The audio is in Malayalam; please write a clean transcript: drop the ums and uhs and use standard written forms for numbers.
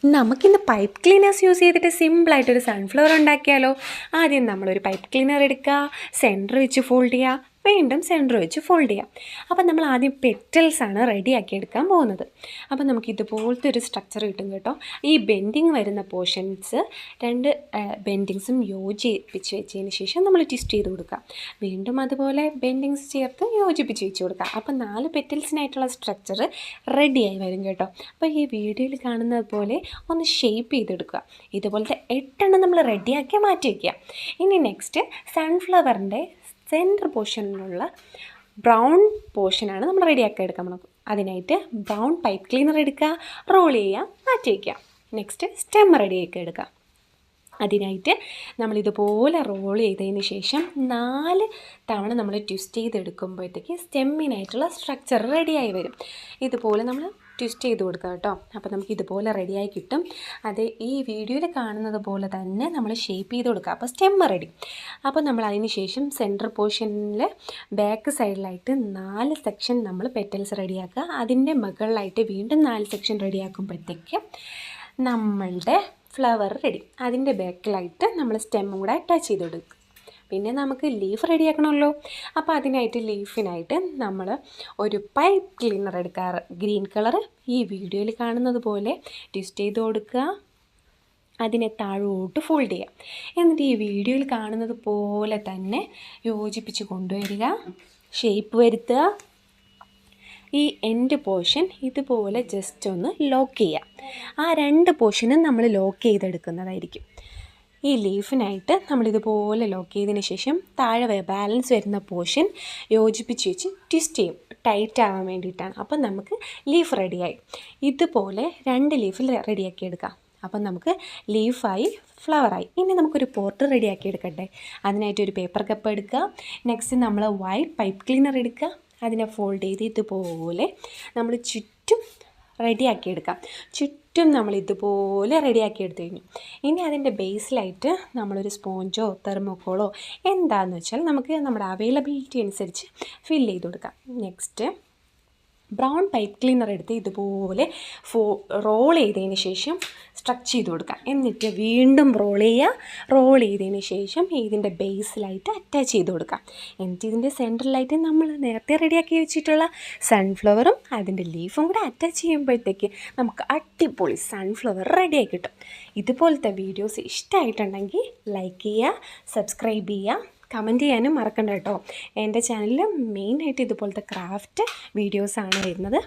നമുക്കിന്ന് പൈപ്പ് ക്ലീനേഴ്സ് യൂസ് ചെയ്തിട്ട് സിമ്പിളായിട്ടൊരു സൺഫ്ലവർ ഉണ്ടാക്കിയാലോ. ആദ്യം നമ്മളൊരു പൈപ്പ് ക്ലീനർ എടുക്കുക, സെൻറ്റർ വെച്ച് ഫോൾഡ് ചെയ്യുക, വീണ്ടും സെൻറ്റർ വെച്ച് ഫോൾഡ് ചെയ്യാം. അപ്പം നമ്മൾ ആദ്യം പെറ്റൽസാണ് റെഡിയാക്കി എടുക്കാൻ പോകുന്നത്. അപ്പം നമുക്ക് ഇതുപോലത്തെ ഒരു സ്ട്രക്ചർ കിട്ടും കേട്ടോ. ഈ ബെൻഡിങ് വരുന്ന പോർഷൻസ് രണ്ട് ബെൻഡിങ്സും യോജിപ്പിച്ച് വെച്ചതിന് ശേഷം നമ്മൾ ട്വിസ്റ്റ് ചെയ്ത് കൊടുക്കുക. വീണ്ടും അതുപോലെ ബെൻഡിങ്സ് ചേർത്ത് യോജിപ്പിച്ച് വെച്ച് കൊടുക്കുക. അപ്പം 4 പെറ്റൽസിനായിട്ടുള്ള സ്ട്രക്ചർ റെഡിയായി വരും കേട്ടോ. അപ്പോൾ ഈ വീഡിയോയിൽ കാണുന്നത് പോലെ ഒന്ന് ഷേപ്പ് ചെയ്തെടുക്കുക. ഇതുപോലത്തെ 8 നമ്മൾ റെഡിയാക്കി മാറ്റി വയ്ക്കുക. ഇനി നെക്സ്റ്റ് സൺഫ്ലവറിൻ്റെ സെൻറ്റർ പോർഷനിലുള്ള ബ്രൗൺ പോർഷനാണ് നമ്മൾ റെഡിയാക്കി എടുക്കാൻ പോകുന്നത്. അതിനായിട്ട് ബ്രൗൺ പൈപ്പ് ക്ലീനർ എടുക്കുക, റോൾ ചെയ്യുക, മാറ്റി വയ്ക്കുക. നെക്സ്റ്റ് സ്റ്റെം റെഡിയാക്കി എടുക്കുക. അതിനായിട്ട് നമ്മളിതുപോലെ റോൾ ചെയ്തതിന് ശേഷം 4 തവണ നമ്മൾ ട്വിസ്റ്റ് ചെയ്തെടുക്കുമ്പോഴത്തേക്ക് സ്റ്റെമ്മിനായിട്ടുള്ള സ്ട്രക്ചർ റെഡിയായി വരും. ഇതുപോലെ നമ്മൾ ട്വിസ്റ്റ് ചെയ്ത് കൊടുക്കുക കേട്ടോ. അപ്പോൾ നമുക്ക് ഇതുപോലെ റെഡിയായി കിട്ടും. അത് ഈ വീഡിയോയിൽ കാണുന്നത് പോലെ തന്നെ നമ്മൾ ഷേപ്പ് ചെയ്ത് കൊടുക്കുക. അപ്പോൾ സ്റ്റെമ്മ് റെഡി. അപ്പോൾ നമ്മൾ അതിന് ശേഷം സെൻറ്റർ പോർഷനിൽ ബാക്ക് സൈഡിലായിട്ട് 4 സെക്ഷൻ നമ്മൾ പെറ്റൽസ് റെഡിയാക്കുക. അതിൻ്റെ മുകളിലായിട്ട് വീണ്ടും 4 സെക്ഷൻ റെഡിയാക്കുമ്പോഴത്തേക്ക് നമ്മളുടെ ഫ്ലവർ റെഡി. അതിൻ്റെ ബാക്കിലായിട്ട് നമ്മൾ സ്റ്റെമ്മും കൂടെ അറ്റാച്ച് ചെയ്ത് കൊടുക്കുക. പിന്നെ നമുക്ക് ലീഫ് റെഡിയാക്കണമല്ലോ. അപ്പോൾ അതിനായിട്ട് ലീഫിനായിട്ട് നമ്മൾ ഒരു പൈപ്പ് ക്ലീനർ എടുക്കാറ്, ഗ്രീൻ കളർ. ഈ വീഡിയോയിൽ കാണുന്നത് പോലെ ട്വിസ്റ്റ് ചെയ്ത് കൊടുക്കുക, അതിനെ താഴോട്ട് ഫോൾഡ് ചെയ്യുക. എന്നിട്ട് ഈ വീഡിയോയിൽ കാണുന്നത് പോലെ തന്നെ യോജിപ്പിച്ച് കൊണ്ടുവരിക, ഷേപ്പ് വരുത്തുക. ഈ എൻഡ് പോർഷൻ ഇതുപോലെ ജസ്റ്റ് ഒന്ന് ലോക്ക് ചെയ്യുക. ആ 2 പോർഷനും നമ്മൾ ലോക്ക് ചെയ്തെടുക്കുന്നതായിരിക്കും. ഈ ലീഫിനായിട്ട് നമ്മളിതുപോലെ ലോക്ക് ചെയ്തതിന് ശേഷം താഴെ ബാലൻസ് വരുന്ന പോർഷൻ യോജിപ്പിച്ച് വെച്ച് ട്വിസ്റ്റ് ചെയ്യും, ടൈറ്റ് ആവാൻ വേണ്ടിയിട്ടാണ്. അപ്പം നമുക്ക് ലീഫ് റെഡിയായി. ഇതുപോലെ 2 ലീഫിൽ റെഡിയാക്കി എടുക്കാം. അപ്പം നമുക്ക് ലീഫായി, ഫ്ലവറായി. ഇനി നമുക്കൊരു പോർട്ട് റെഡിയാക്കി എടുക്കട്ടെ. അതിനായിട്ടൊരു പേപ്പർ കപ്പ് എടുക്കുക. നെക്സ്റ്റ് നമ്മൾ വൈറ്റ് പൈപ്പ് ക്ലീനർ എടുക്കുക. അതിനെ ഫോൾഡ് ചെയ്ത് ഇതുപോലെ നമ്മൾ ചുറ്റും റെഡിയാക്കി എടുക്കാം. ചുറ്റും നമ്മൾ ഇതുപോലെ റെഡിയാക്കി എടുത്തു കഴിഞ്ഞു. ഇനി അതിൻ്റെ ബേസിലായിട്ട് നമ്മളൊരു സ്പോഞ്ചോ തെർമോക്കോളോ എന്താണെന്ന് വെച്ചാൽ നമുക്ക് നമ്മുടെ അവൈലബിലിറ്റി അനുസരിച്ച് ഫില്ല് ചെയ്ത് കൊടുക്കാം. നെക്സ്റ്റ് ബ്രൗൺ പൈപ്പ് ക്ലീനർ എടുത്ത് ഇതുപോലെ റോൾ ചെയ്തതിന് ശേഷം സ്ട്രക്ചർ ചെയ്ത് കൊടുക്കാം. എന്നിട്ട് വീണ്ടും റോൾ ചെയ്തതിന് ശേഷം ഇതിൻ്റെ ബേസിലായിട്ട് അറ്റാച്ച് ചെയ്ത് കൊടുക്കാം. എന്നിട്ട് ഇതിൻ്റെ സെൻറ്ററിലായിട്ട് നമ്മൾ നേരത്തെ റെഡിയാക്കി വെച്ചിട്ടുള്ള സൺഫ്ലവറും അതിൻ്റെ ലീഫും കൂടെ അറ്റാച്ച് ചെയ്യുമ്പോഴത്തേക്ക് നമുക്ക് അടിപൊളി സൺഫ്ലവർ റെഡിയായി കിട്ടും. ഇതുപോലത്തെ വീഡിയോസ് ഇഷ്ടമായിട്ടുണ്ടെങ്കിൽ ലൈക്ക് ചെയ്യുക, സബ്സ്ക്രൈബ് ചെയ്യുക, കമൻറ്റ് ചെയ്യാനും മറക്കണ്ട കേട്ടോ. എൻ്റെ ചാനലിൽ മെയിനായിട്ട് ഇതുപോലത്തെ ക്രാഫ്റ്റ് വീഡിയോസാണ് വരുന്നത്.